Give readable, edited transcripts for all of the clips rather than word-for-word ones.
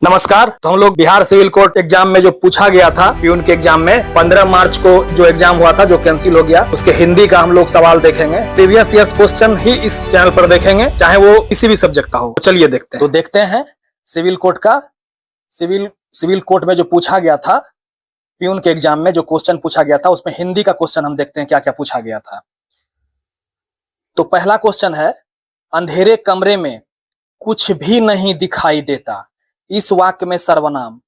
नमस्कार। तो हम लोग बिहार सिविल कोर्ट एग्जाम में जो पूछा गया था प्यून के एग्जाम में 15 मार्च को जो एग्जाम हुआ था जो कैंसिल हो गया, उसके हिंदी का हम लोग सवाल देखेंगे। प्रीवियस ईयर क्वेश्चन ही इस चैनल पर देखेंगे, चाहे वो किसी भी सब्जेक्ट का हो। तो चलिए देखते हैं। तो देखते हैं सिविल कोर्ट का सिविल कोर्ट में जो पूछा गया था प्यून के एग्जाम में जो क्वेश्चन पूछा गया था, उसमें हिंदी का क्वेश्चन हम देखते हैं क्या क्या पूछा गया था। तो पहला क्वेश्चन है, अंधेरे कमरे में कुछ भी नहीं दिखाई देता, इस वाक्य में सर्वनाम।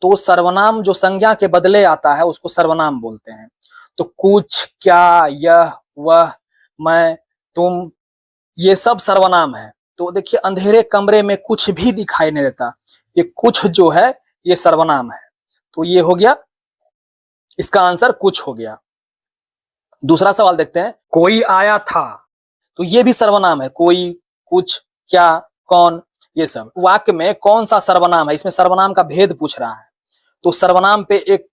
तो सर्वनाम जो संज्ञा के बदले आता है उसको सर्वनाम बोलते हैं। तो कुछ, क्या, यह, वह, मैं, तुम, ये सब सर्वनाम है। तो देखिए, अंधेरे कमरे में कुछ भी दिखाई नहीं देता, ये कुछ जो है ये सर्वनाम है। तो ये हो गया, इसका आंसर कुछ हो गया। दूसरा सवाल देखते हैं, कोई आया था। तो ये भी सर्वनाम है, कोई, कुछ, क्या, कौन, ये सब। वाक्य में कौन सा सर्वनाम है, इसमें सर्वनाम का भेद पूछ रहा है। तो सर्वनाम पे एक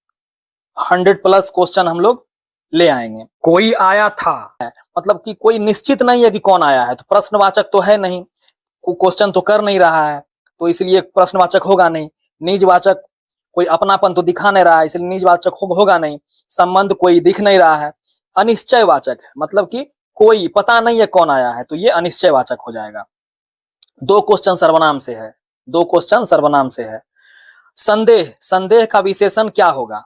100+ क्वेश्चन हम लोग ले आएंगे। कोई आया था मतलब कि कोई निश्चित नहीं है कि कौन आया है, तो प्रश्नवाचक तो है नहीं, क्वेश्चन तो कर नहीं रहा है, तो इसलिए प्रश्नवाचक होगा नहीं। निजवाचक, कोई अपनापन तो दिखा नहीं रहा है, इसलिए निजवाचक होगा नहीं। संबंध कोई दिख नहीं रहा है। अनिश्चयवाचक है, मतलब कि कोई पता नहीं है कौन आया है, तो ये अनिश्चयवाचक हो जाएगा। 2 क्वेश्चन सर्वनाम से है, 2 क्वेश्चन सर्वनाम से है। संदेह का विशेषण क्या होगा?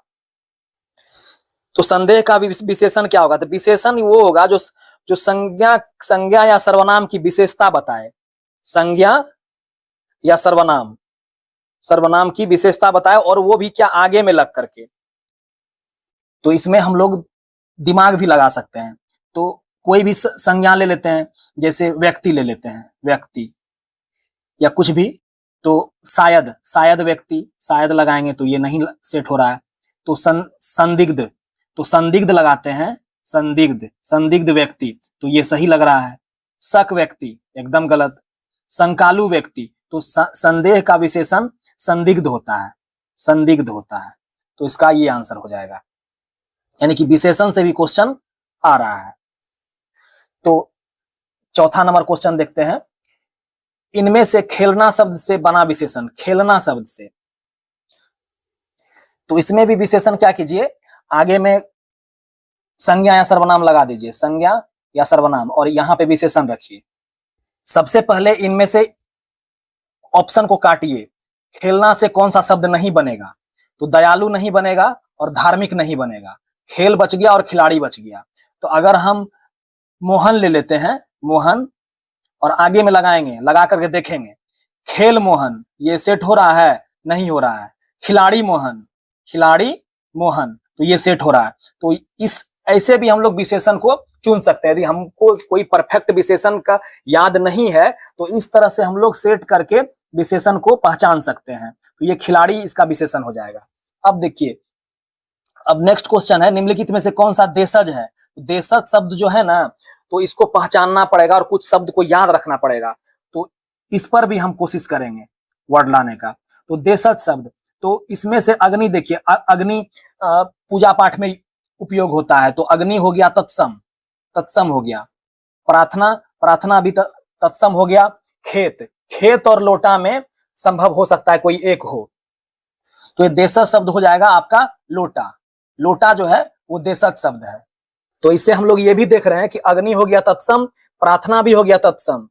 तो संदेह का विशेषण क्या होगा? तो विशेषण वो होगा जो संज्ञा या सर्वनाम की विशेषता बताए। संज्ञा या सर्वनाम की विशेषता बताए, और वो भी क्या, आगे में लग करके। तो इसमें हम लोग दिमाग भी लगा सकते हैं। तो कोई भी संज्ञा ले लेते हैं, जैसे व्यक्ति ले लेते हैं, व्यक्ति या कुछ भी। तो शायद व्यक्ति, शायद लगाएंगे तो ये नहीं सेट हो रहा है। तो संदिग्ध, तो संदिग्ध लगाते हैं, संदिग्ध व्यक्ति, तो ये सही लग रहा है। शक व्यक्ति एकदम गलत। शंकालु व्यक्ति, तो संदेह का विशेषण संदिग्ध होता है, तो इसका ये आंसर हो जाएगा। यानी कि विशेषण से भी क्वेश्चन आ रहा है। तो चौथा नंबर क्वेश्चन देखते हैं, इनमें से खेलना शब्द से बना विशेषण, खेलना शब्द से। तो इसमें भी विशेषण क्या कीजिए, आगे में संज्ञा या सर्वनाम लगा दीजिए, संज्ञा या सर्वनाम, और यहां पे विशेषण रखिए। सबसे पहले इनमें से ऑप्शन को काटिए, खेलना से कौन सा शब्द नहीं बनेगा? तो दयालु नहीं बनेगा और धार्मिक नहीं बनेगा। खेल बच गया और खिलाड़ी बच गया। तो अगर हम मोहन ले लेते हैं, मोहन, और आगे में लगाएंगे, लगा करके देखेंगे, खेल मोहन, ये सेट हो रहा है? नहीं हो रहा है। खिलाड़ी मोहन, तो ये सेट हो रहा है। तो इस ऐसे भी हम लोग विशेषण को चुन सकते हैं। यदि हमको कोई परफेक्ट विशेषण का याद नहीं है, तो इस तरह से हम लोग सेट करके विशेषण को पहचान सकते हैं। तो ये खिलाड़ी इसका विशेषण हो जाएगा। अब देखिए, अब नेक्स्ट क्वेश्चन है, निम्नलिखित में से कौन सा देशज है? देशज शब्द जो है ना, तो इसको पहचानना पड़ेगा और कुछ शब्द को याद रखना पड़ेगा। तो इस पर भी हम कोशिश करेंगे वर्ड लाने का। तो देशज शब्द, तो इसमें से अग्नि देखिए, अग्नि पूजा पाठ में उपयोग होता है, तो अग्नि हो गया तत्सम हो गया। प्रार्थना भी तत्सम हो गया। खेत और लोटा में संभव हो सकता है कोई एक हो, तो ये देशज शब्द हो जाएगा आपका लोटा जो है वो देशज शब्द है। तो इससे हम लोग ये भी देख रहे हैं कि अग्नि हो गया तत्सम, प्रार्थना भी हो गया तत्सम,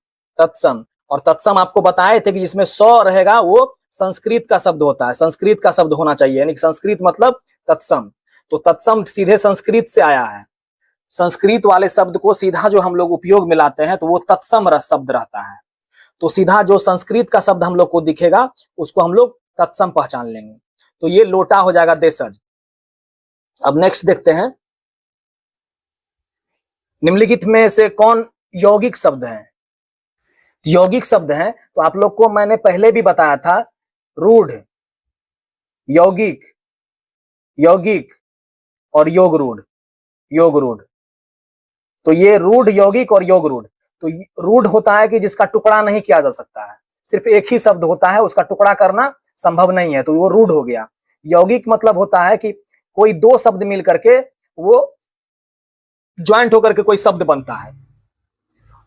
और तत्सम आपको बताए थे कि जिसमें सौ रहेगा वो संस्कृत का शब्द होता है, संस्कृत का शब्द होना चाहिए, यानी कि संस्कृत मतलब तत्सम। तो तत्सम सीधे संस्कृत से आया है। संस्कृत वाले शब्द को सीधा जो हम लोग उपयोग में लाते हैं तो वो तत्सम शब्द रहता है। तो सीधा जो संस्कृत का शब्द हम लोग को दिखेगा उसको हम लोग तत्सम पहचान लेंगे। तो ये लोटा हो जाएगा देशज। अब नेक्स्ट देखते हैं, निम्नलिखित में से कौन यौगिक शब्द है? यौगिक शब्द है, तो आप लोग को मैंने पहले भी बताया था, रूढ़, यौगिक और योग रूढ़। तो ये रूढ़, यौगिक और योग रूढ़। तो रूढ़ होता है कि जिसका टुकड़ा नहीं किया जा सकता है, सिर्फ एक ही शब्द होता है, उसका टुकड़ा करना संभव नहीं है, तो वो रूढ़ हो गया। यौगिक मतलब होता है कि कोई 2 शब्द मिल करके वो ज्वाइंट होकर के कोई शब्द बनता है,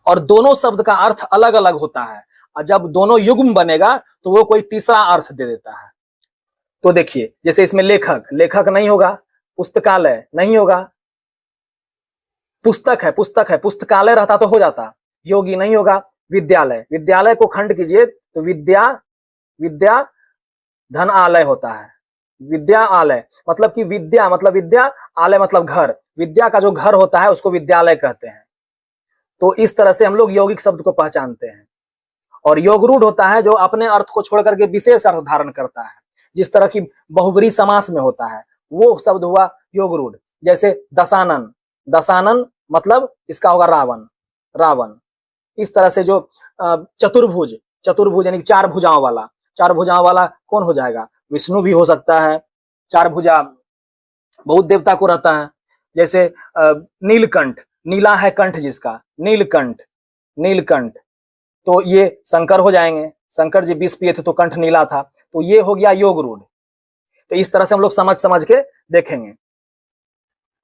और दोनों शब्द का अर्थ अलग अलग होता है। और जब दोनों युग्म बनेगा तो वो कोई तीसरा अर्थ दे देता है। तो देखिए जैसे इसमें लेखक, लेखक नहीं होगा, पुस्तकालय नहीं होगा, पुस्तक है, पुस्तक है, पुस्तकालय रहता तो हो जाता, योगी नहीं होगा, विद्यालय, विद्यालय को खंड कीजिए तो विद्या, विद्या धन आलय होता है, विद्या आलय मतलब कि विद्या मतलब विद्या, आलय मतलब घर, विद्या का जो घर होता है उसको विद्यालय कहते हैं। तो इस तरह से हम लोग यौगिक शब्द को पहचानते हैं। और योगरूढ़ होता है जो अपने अर्थ को छोड़ करके विशेष अर्थ धारण करता है, जिस तरह की बहुब्री समास में होता है वो शब्द हुआ योगरूढ़। जैसे दशानन, दशानन मतलब इसका होगा रावण, रावण। इस तरह से जो चतुर्भुज, चतुर्भुज यानी चार भुजाओं वाला, चार भुजाओं वाला कौन हो जाएगा, विष्णु भी हो सकता है, चार भुजा बहुत देवता को रहता है। जैसे नीलकंठ, नीला है कंठ जिसका, नीलकंठ, नीलकंठ, तो ये शंकर हो जाएंगे, शंकर जी विष पिए थे तो कंठ नीला था, तो ये हो गया योगरूढ़। तो इस तरह से हम लोग समझ समझ के देखेंगे।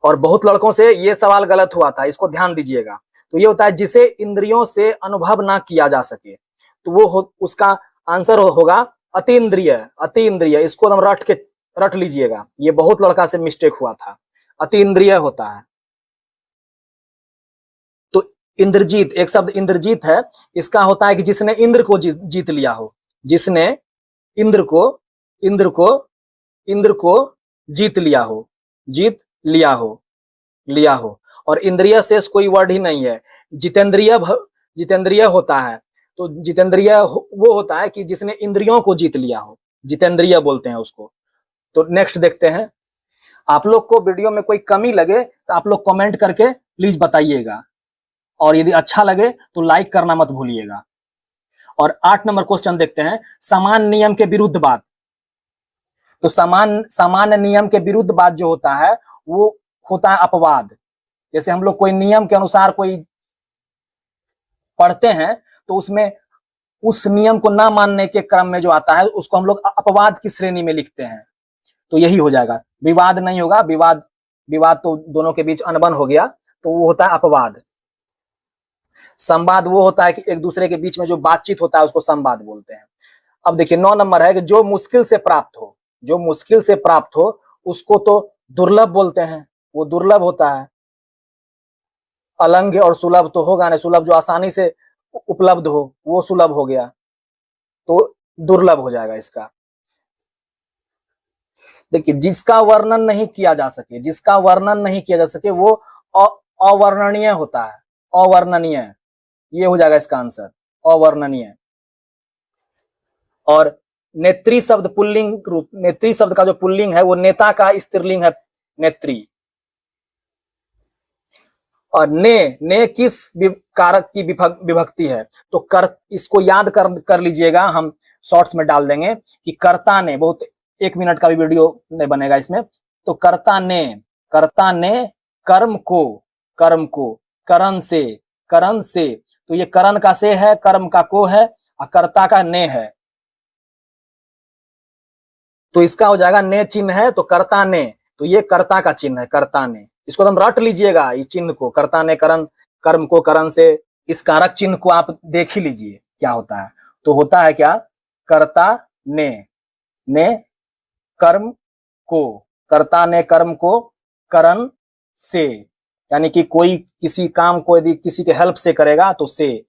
और बहुत लड़कों से ये सवाल गलत हुआ था, इसको ध्यान दीजिएगा। तो ये होता है जिसे इंद्रियों से अनुभव ना किया जा सके, तो वो उसका आंसर होगा अतीन्द्रिय, अतीन्द्रिय। इसको हम रट लीजिएगा, ये बहुत लड़का से मिस्टेक हुआ था, अतीन्द्रिय होता है। तो इंद्रजीत, एक शब्द इंद्रजीत है, इसका होता है कि जिसने इंद्र को जीत लिया हो, जिसने इंद्र को जीत लिया हो, जीत लिया हो, लिया हो। और इंद्रिय शेष कोई वर्ड ही नहीं है। जितेंद्रिय, जितेंद्रिय होता है, तो जितेंद्रिय वो होता है कि जिसने इंद्रियों को जीत लिया हो, जितेंद्रिय बोलते हैं उसको। तो नेक्स्ट देखते हैं। आप लोग को वीडियो में कोई कमी लगे तो आप लोग कमेंट करके प्लीज बताइएगा, और यदि अच्छा लगे तो लाइक करना मत भूलिएगा। और 8 नंबर क्वेश्चन देखते हैं, समान नियम के विरुद्ध बात। तो सामान्य नियम के विरुद्ध बात जो होता है वो होता है अपवाद। जैसे हम लोग कोई नियम के अनुसार कोई पढ़ते हैं तो उसमें उस नियम को ना मानने के क्रम में जो आता है उसको हम लोग अपवाद की श्रेणी में लिखते हैं। तो यही हो जाएगा, विवाद नहीं होगा, विवाद, विवाद तो दोनों के बीच अनबन हो गया, तो वो होता है अपवाद। संवाद वो होता है कि एक दूसरे के बीच में जो बातचीत होता है उसको संवाद बोलते हैं। अब देखिए 9 नंबर है कि जो मुश्किल से प्राप्त हो, जो मुश्किल से प्राप्त हो उसको तो दुर्लभ बोलते हैं, वो दुर्लभ होता है। अलंघ्य और सुलभ तो होगा नहीं, सुलभ जो आसानी से उपलब्ध हो वो सुलभ हो गया, तो दुर्लभ हो जाएगा इसका। देखिए जिसका वर्णन नहीं किया जा सके, जिसका वर्णन नहीं किया जा सके वो अवर्णनीय होता है, अवर्णनीय, ये हो जाएगा इसका आंसर, अवर्णनीय। और नेत्री शब्द पुल्लिंग रूप, नेत्री शब्द का जो पुल्लिंग है वो नेता का स्त्रीलिंग है, नेत्री। और ने किस कारक की विभक्ति है, तो कर, इसको याद कर लीजिएगा, हम शॉर्ट्स में डाल देंगे कि कर्ता ने, बहुत 1 मिनट का भी वीडियो नहीं बनेगा इसमें। तो कर्ता ने कर्म को करण से, तो ये करण का से है, कर्म का को है, और कर्ता का ने है, तो इसका हो जाएगा ने चिन्ह है तो कर्ता ने, तो ये कर्ता का चिन्ह है, कर्ता ने। इसको तुम रट लीजिएगा, इस चिन्ह को, कर्ता ने करण, कर्म को करण से, इस कारक चिन्ह को आप देख ही लीजिए क्या होता है। तो होता है क्या, कर्ता ने कर्म को, कर्ता ने कर्म को करण से, यानी कि कोई किसी काम को यदि किसी के हेल्प से करेगा तो से।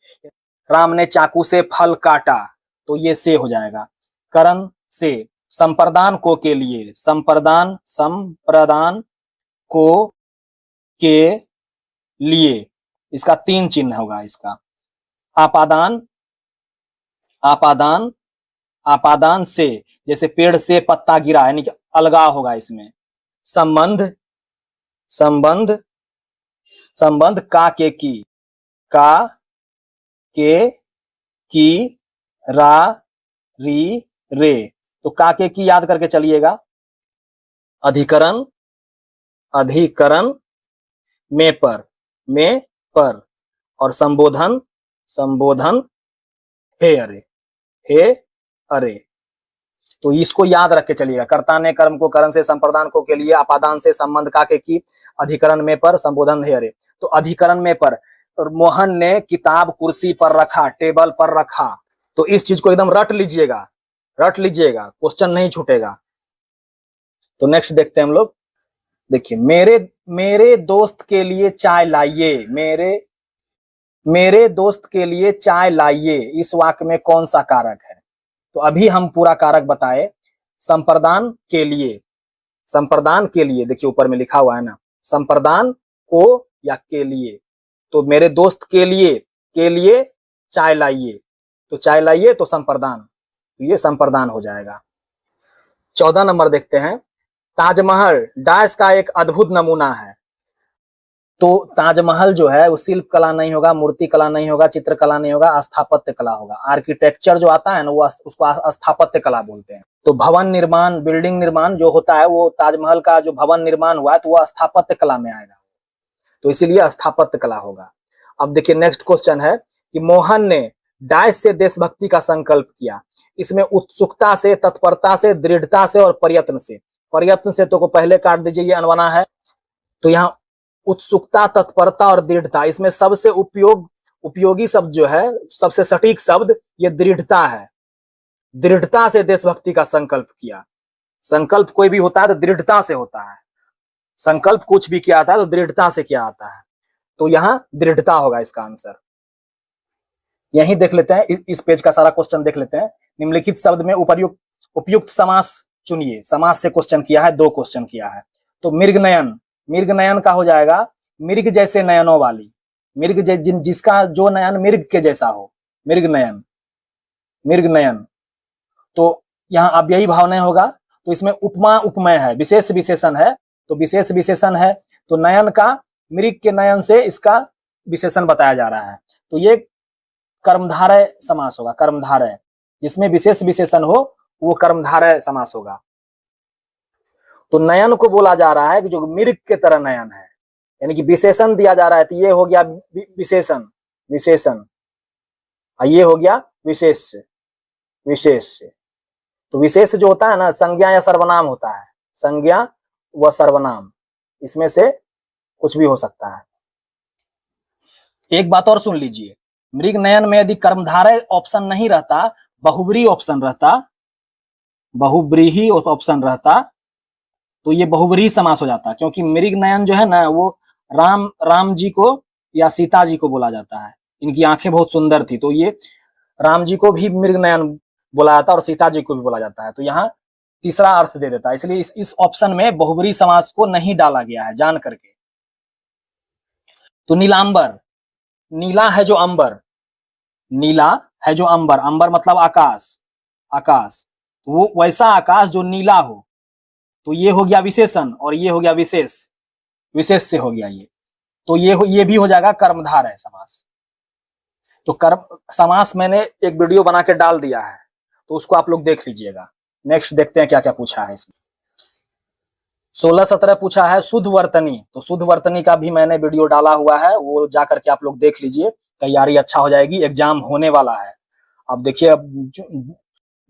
राम ने चाकू से फल काटा, तो ये से हो जाएगा, करण से। संप्रदान को के लिए, संप्रदान को के लिए, इसका 3 चिन्ह होगा इसका। आपादान से, जैसे पेड़ से पत्ता गिरा, यानी कि अलगाव होगा इसमें। संबंध का के की, रा री रे, तो का के की याद करके चलिएगा। अधिकरण में पर, और संबोधन हे अरे, तो इसको याद रख के चलिएगा। कर्ता ने कर्म को करण से, संप्रदान को के लिए, आपादान से, संबंध का के की, अधिकरण में पर, संबोधन हे अरे। तो अधिकरण में पर, मोहन ने किताब कुर्सी पर रखा, टेबल पर रखा, तो इस चीज को एकदम रट लीजिएगा, रट लीजिएगा, क्वेश्चन नहीं छूटेगा। तो नेक्स्ट देखते हैं हम लोग। देखिए, मेरे दोस्त के लिए चाय लाइए, मेरे दोस्त के लिए चाय लाइए, इस वाक्य में कौन सा कारक है? तो अभी हम पूरा कारक बताए। संप्रदान के लिए, संप्रदान के लिए, देखिए ऊपर में लिखा हुआ है ना, संप्रदान को या के लिए। तो मेरे दोस्त के लिए चाय लाइए, तो चाय लाइए तो संप्रदान, तो ये संप्रदान हो जाएगा। 14 नंबर देखते हैं। ताजमहल डैश का एक अद्भुत नमूना है। तो ताजमहल जो है वो शिल्प कला नहीं होगा, मूर्ति कला नहीं होगा, चित्रकला नहीं होगा, स्थापत्य कला होगा। आर्किटेक्चर जो आता है ना, वो उसको स्थापत्य कला बोलते हैं। तो भवन निर्माण, बिल्डिंग निर्माण जो होता है, वो ताजमहल का जो भवन निर्माण हुआ है तो वो स्थापत्य कला में आएगा, तो इसीलिए स्थापत्य कला होगा। अब देखिए नेक्स्ट क्वेश्चन है कि मोहन ने डैश से देशभक्ति का संकल्प किया। इसमें उत्सुकता से, तत्परता से, दृढ़ता से और प्रयत्न से। प्रयत्न से तो को पहले काट दीजिए, ये अनबना है। तो यहाँ उत्सुकता, तत्परता और दृढ़ता, इसमें सबसे उपयोगी शब्द जो है, सबसे सटीक शब्द ये दृढ़ता है। दृढ़ता से देशभक्ति का संकल्प किया। संकल्प कोई भी होता है तो दृढ़ता से होता है। संकल्प कुछ भी किया आता है तो दृढ़ता से किया आता है, तो यहाँ दृढ़ता होगा इसका आंसर। यही देख लेते हैं, इस पेज का सारा क्वेश्चन देख लेते हैं। निम्नलिखित शब्द में उपयुक्त समास चुनिए। समास से क्वेश्चन किया है, 2 क्वेश्चन किया है। तो मृगनयन, मृगनयन का हो जाएगा मृग जैसे नयनों वाली, मृग जिसका जो नयन मृग के जैसा हो, मृगनयन, मृगनयन। तो यहाँ अब यही भाव नहीं होगा, तो इसमें उपमा उपमेय है, विशेष विशेषण है, तो विशेष विशेषण है, तो नयन का, मृग के नयन से इसका विशेषण बताया जा रहा है। तो ये कर्मधारय समास होगा, कर्मधारय, जिसमें विशेष विशेषण हो वो कर्मधारय समास होगा। तो नयन को बोला जा रहा है कि जो मृग के तरह नयन है, यानी कि विशेषण दिया जा रहा है, तो ये हो गया विशेषण, विशेषण, ये हो गया विशेष, विशेष। तो विशेष जो होता है ना, संज्ञा या सर्वनाम होता है, संज्ञा व सर्वनाम, इसमें से कुछ भी हो सकता है। एक बात और सुन लीजिए, मृग नयन में यदि कर्मधारय ऑप्शन नहीं रहता, बहुब्रीहि ऑप्शन रहता, बहुब्रीहि ऑप्शन रहता, तो ये बहुब्रीहि समास हो जाता, क्योंकि मृग नयन जो है ना, वो राम जी को या सीता जी को बोला जाता है। इनकी आंखें बहुत सुंदर थी, तो ये राम जी को भी मृग नयन बोला जाता है और सीता जी को भी बोला जाता है। तो यहाँ तीसरा अर्थ दे देता है, इसलिए इस ऑप्शन में बहुब्रीहि समास को नहीं डाला गया है जान करके। तो नीलांबर, नीला है जो अंबर, नीला है जो अंबर, अंबर मतलब आकाश, आकाश, तो वो वैसा आकाश जो नीला हो, तो ये हो गया विशेषण और ये हो गया विशेष, विशेष से हो गया ये, तो ये भी हो जाएगा कर्मधारय समास। तो कर्म समास मैंने एक वीडियो बना के डाल दिया है, तो उसको आप लोग देख लीजिएगा। नेक्स्ट देखते हैं क्या क्या पूछा है इसमें। 16-17 पूछा है शुद्ध वर्तनी, तो शुद्ध वर्तनी का भी मैंने वीडियो डाला हुआ है, वो जाकर के आप लोग देख लीजिए, तैयारी अच्छा हो जाएगी, एग्जाम होने वाला है। अब देखिए, अब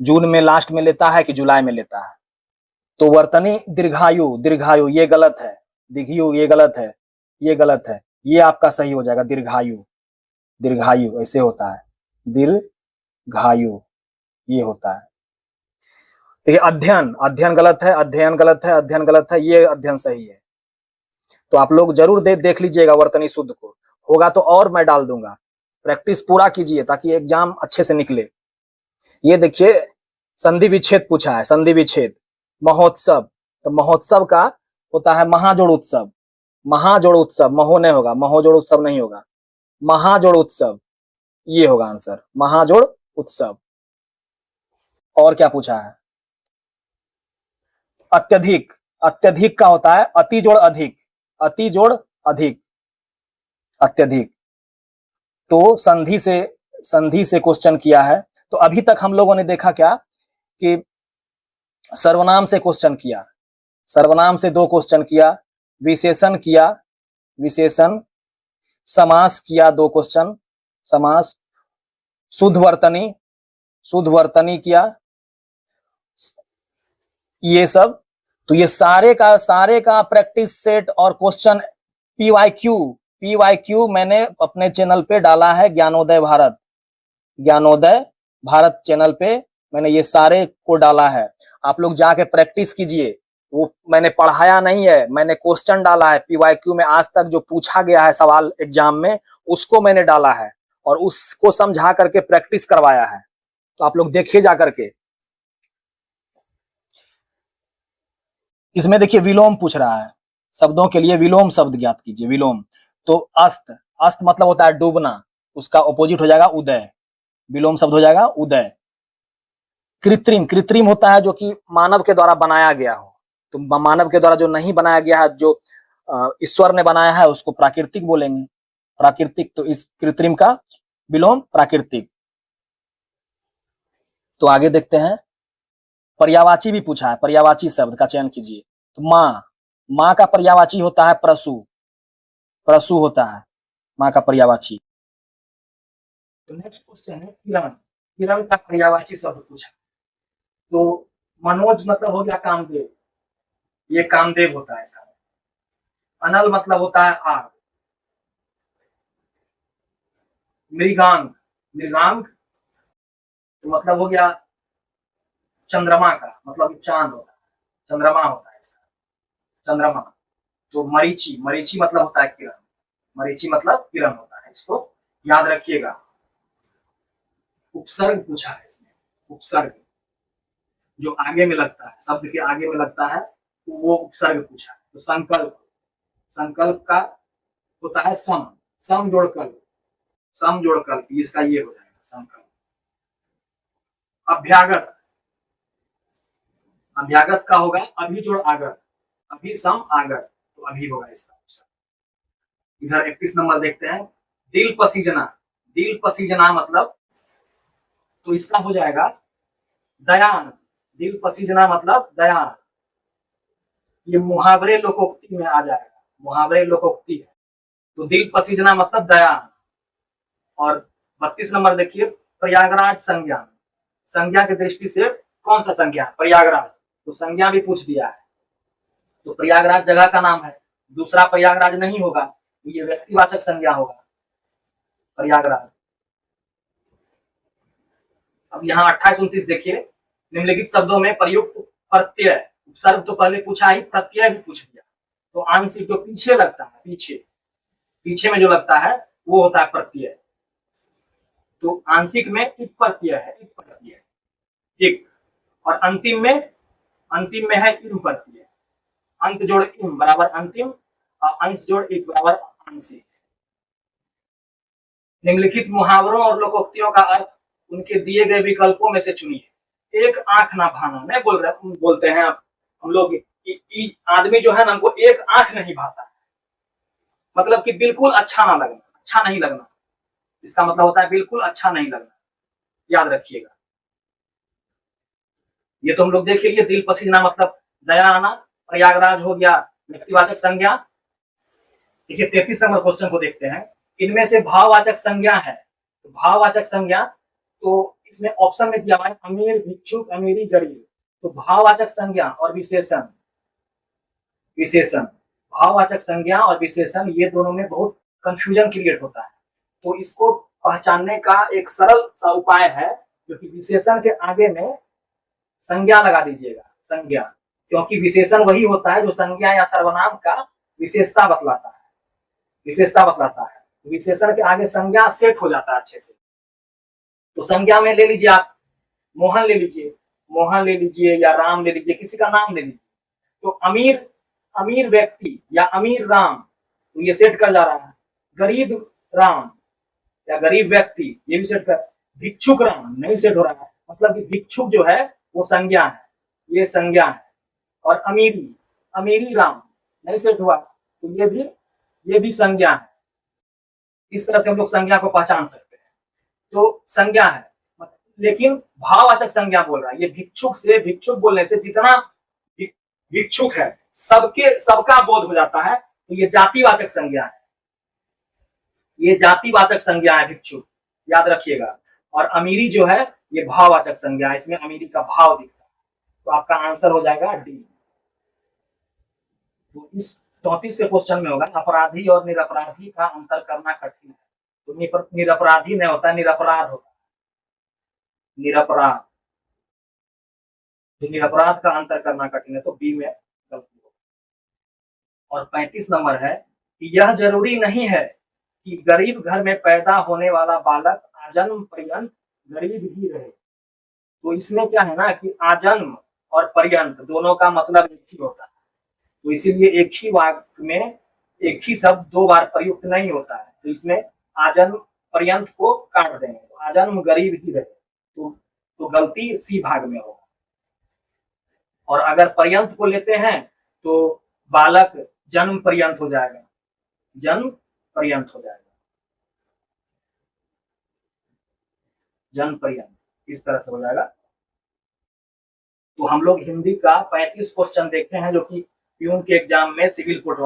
जून में लास्ट में लेता है कि जुलाई में लेता है। तो वर्तनी दीर्घायु, दीर्घायु ये गलत है, दीर्घयु ये गलत है, ये गलत है, ये आपका सही हो जाएगा दीर्घायु, दीर्घायु ऐसे होता है, दीर्घायु ये होता है। देखिए अध्ययन, अध्ययन गलत है, अध्ययन गलत है, अध्ययन गलत है, ये अध्ययन सही है। तो आप लोग जरूर देख लीजिएगा वर्तनी शुद्ध को, होगा तो और मैं डाल दूंगा, प्रैक्टिस पूरा कीजिए ताकि एग्जाम अच्छे से निकले। ये देखिए संधि विच्छेद पूछा है, संधि विच्छेद, महोत्सव, तो महोत्सव का होता है महाजोड़ उत्सव, महाजोड़ उत्सव, महो नहीं होगा, महोजोड़ उत्सव नहीं होगा, महाजोड़ उत्सव ये होगा आंसर, महाजोड़ उत्सव। और क्या पूछा है, अत्यधिक, अत्यधिक का होता है अति जोड़ अधिक, अति जोड़ अधिक, अत्यधिक। तो संधि से क्वेश्चन किया है। तो अभी तक हम लोगों ने देखा क्या कि सर्वनाम से क्वेश्चन किया, सर्वनाम से 2 क्वेश्चन किया, विशेषण किया, विशेषण, समास किया 2 क्वेश्चन, समास, शुद्ध वर्तनी किया, ये सब। तो ये सारे का प्रैक्टिस सेट और क्वेश्चन पीवाईक्यू मैंने अपने चैनल पे डाला है, ज्ञानोदय भारत, ज्ञानोदय भारत चैनल पे मैंने ये सारे को डाला है, आप लोग जाके प्रैक्टिस कीजिए। वो मैंने पढ़ाया नहीं है, मैंने क्वेश्चन डाला है पीवाईक्यू में, आज तक जो पूछा गया है सवाल एग्जाम में उसको मैंने डाला है और उसको समझा करके प्रैक्टिस करवाया है। तो आप लोग देखिए जा करके। इसमें देखिए विलोम पूछ रहा है, शब्दों के लिए विलोम शब्द ज्ञात कीजिए। विलोम तो अस्त, अस्त मतलब होता है डूबना, उसका ऑपोजिट हो जाएगा उदय, विलोम शब्द हो जाएगा उदय। कृत्रिम, कृत्रिम होता है जो कि मानव के द्वारा बनाया गया हो, तो मानव के द्वारा जो नहीं बनाया गया है, जो ईश्वर ने बनाया है उसको प्राकृतिक बोलेंगे। प्राकृतिक, तो इस कृत्रिम का विलोम प्राकृतिक। तो आगे देखते हैं, पर्यायवाची भी पूछा है, पर्यायवाची शब्द का चयन कीजिए। तो माँ, माँ का पर्यायवाची होता है प्रसु, प्रसु होता है माँ का पर्यायवाची। तो नेक्स्ट क्वेश्चन है किरण, किरण का पर्यायवाची शब्द पूछा। तो मनोज मतलब हो गया कामदेव, ये कामदेव होता है सारा। अनल मतलब होता है आग। मृगांग, मृगांग तो मतलब हो गया चंद्रमा का, मतलब चांद होता है, चंद्रमा होता है इसका, चंद्रमा। तो मरीची, मरीची मतलब होता है किरण, मरीची मतलब किरण होता है, इसको याद रखिएगा। उपसर्ग पूछा है इसमें, उपसर्ग जो आगे में लगता है, शब्द के आगे में लगता है, तो वो उपसर्ग पूछा है। तो संकल्प, संकल्प का होता है सम, सम जोड़ कल्प, सम जोड़ कल्प, इसका ये हो जाएगा संकल्प। अभ्यागत, अभ्यागत का होगा अभी जोड़ आगत, अभी सम आगत, तो अभी होगा इसका ऑप्शन। इधर 31 नंबर देखते हैं, दिल पसीजना, दिल पसीजना मतलब, तो इसका हो जाएगा दयान, दिल पसीजना मतलब दयान। ये मुहावरे लोकोक्ति में आ जाएगा, मुहावरे लोकोक्ति है। तो दिल पसीजना मतलब दयान। और 32 नंबर देखिए, प्रयागराज संज्ञा, संज्ञा की दृष्टि से कौन सा संज्ञा, प्रयागराज, तो संज्ञा भी पूछ दिया है। तो प्रयागराज जगह का नाम है, दूसरा प्रयागराज नहीं होगा, तो ये व्यक्तिवाचक संज्ञा होगा प्रयागराज। अब यहाँ 28-29 देखिए, निम्नलिखित शब्दों में प्रयुक्त प्रत्यय, उपसर्ग तो पहले पूछा ही, प्रत्यय भी पूछ दिया। तो आंशिक जो पीछे लगता है, पीछे, पीछे में जो लगता है वो होता है प्रत्यय। तो आंशिक में इक प्रत्यय है, इक प्रत्यय, इक। और अंतिम में है इम प्रत्यय, अंत जोड़ इम बराबर अंतिम, और अंश जोड़ इक बराबर आंशिक। निम्नलिखित मुहावरों और लोकोक्तियों का अर्थ उनके दिए गए विकल्पों में से चुनिए। एक आंख ना भाना, मैं बोलते हैं हम लोग, आदमी जो है ना, हमको एक आंख नहीं भाता है, मतलब कि बिल्कुल अच्छा ना लगना, अच्छा नहीं लगना, इसका मतलब होता है बिल्कुल अच्छा नहीं लगना, याद रखिएगा। ये तो हम लोग देख लिए, दिल पसीना मतलब दया आना, प्रयागराज हो गया व्यक्तिवाचक संज्ञा। देखिए 33 नंबर क्वेश्चन को देखते हैं, इनमें से भाववाचक संज्ञा है, तो भाववाचक संज्ञा, तो इसमें ऑप्शन में दिया हुआ है अमीर, भिक्षुक, अमीरी, गरीब। तो भाववाचक संज्ञा और विशेषण, विशेषण, भाववाचक संज्ञा और विशेषण, ये दोनों में बहुत कंफ्यूजन क्रिएट होता है। तो इसको पहचानने का एक सरल सा उपाय है, जो कि विशेषण के आगे में संज्ञा लगा दीजिएगा, संज्ञा, क्योंकि विशेषण वही होता है जो संज्ञा या सर्वनाम का विशेषता बतलाता है, विशेषता बतलाता है। विशेषण के आगे संज्ञा सेट हो जाता है अच्छे से। तो संज्ञा में ले लीजिए आप, मोहन ले लीजिए, मोहन ले लीजिए, या राम ले लीजिए, किसी का नाम ले लीजिए। तो अमीर, अमीर व्यक्ति या अमीर राम, तो ये सेट कर जा रहा है। गरीब राम या गरीब व्यक्ति, ये भी सेट कर। भिक्षुक राम नहीं सेट हो रहा है, मतलब कि भिक्षुक जो है वो संज्ञा है, ये संज्ञा है। और अमीरी, अमीरी राम नहीं सेट हुआ, तो ये भी संज्ञा है। इस तरह से हम लोग संज्ञा को पहचान सकते हैं। तो संज्ञा है, लेकिन भाववाचक संज्ञा बोल रहा है। ये भिक्षुक से, भिक्षुक बोलने से जितना भिक्षुक है सबका बोध हो जाता है, तो ये जातिवाचक संज्ञा है, ये जातिवाचक संज्ञा है भिक्षुक, याद रखिएगा। और अमीरी जो है ये भाववाचक संज्ञा है, इसमें अमीरी का भाव दिखता है। तो आपका आंसर हो जाएगा डी। तो इस 34 के क्वेश्चन में होगा, अपराधी और निरपराधी का अंतर करना कठिन है। तो निरपराधी नहीं होता, निरपराध होता है। निरपराध, निरपराध का अंतर करना कठिन है, तो बी में गलती हो। और 35 नंबर है कि यह जरूरी नहीं है कि गरीब घर में पैदा होने वाला बालक आजन्म पर्यंत गरीब ही रहे। तो इसमें क्या है ना कि आजन्म और पर्यंत दोनों का मतलब एक ही होता है, तो इसीलिए एक ही वाक्य में एक ही शब्द दो बार प्रयुक्त नहीं होता है। तो इसमें आजन्म पर्यंत को काट देंगे, तो आजन्म गरीब ही रहे, तो गलती सी भाग में होगा। और अगर पर्यंत को लेते हैं तो बालक जन्म पर्यंत हो जाएगा, जन्म पर्यंत हो जाएगा, जन्म पर्यंत, इस तरह से हो जाएगा। तो हम लोग हिंदी का 35 क्वेश्चन देखते हैं, जो कि प्यून के एग्जाम में सिविल कोर्ट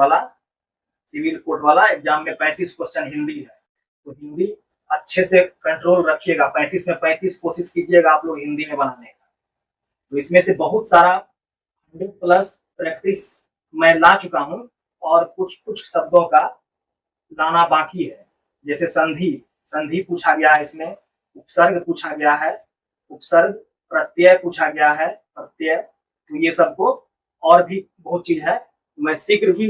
वाला एग्जाम में 35 क्वेश्चन हिंदी है। तो हिंदी अच्छे से कंट्रोल रखिएगा, 35 में 35 कोशिश कीजिएगा आप लोग हिंदी में बनाने का। तो इसमें से बहुत सारा 100+ प्रैक्टिस मैं ला चुका हूं, और कुछ शब्दों का लाना बाकी है। जैसे संधि पूछा गया है, इसमें उपसर्ग पूछा गया है, उपसर्ग, प्रत्यय पूछा गया है, प्रत्यय, तो ये सबको और भी बहुत चीज है। मैं शीघ्र ही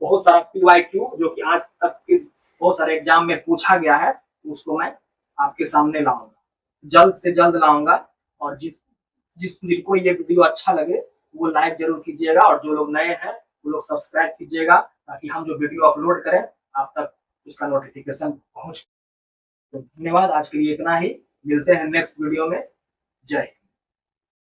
बहुत सारा PYQ जो कि आज तक के बहुत सारे एग्जाम में पूछा गया है, उसको मैं आपके सामने लाऊंगा, जल्द से जल्द लाऊंगा। और जिसको ये वीडियो अच्छा लगे वो लाइक जरूर कीजिएगा, और जो लोग नए हैं वो लोग सब्सक्राइब कीजिएगा, ताकि हम जो वीडियो अपलोड करें आप तक उसका नोटिफिकेशन पहुंच। तो धन्यवाद, आज के लिए इतना ही, मिलते हैं नेक्स्ट वीडियो में। जय हिंद।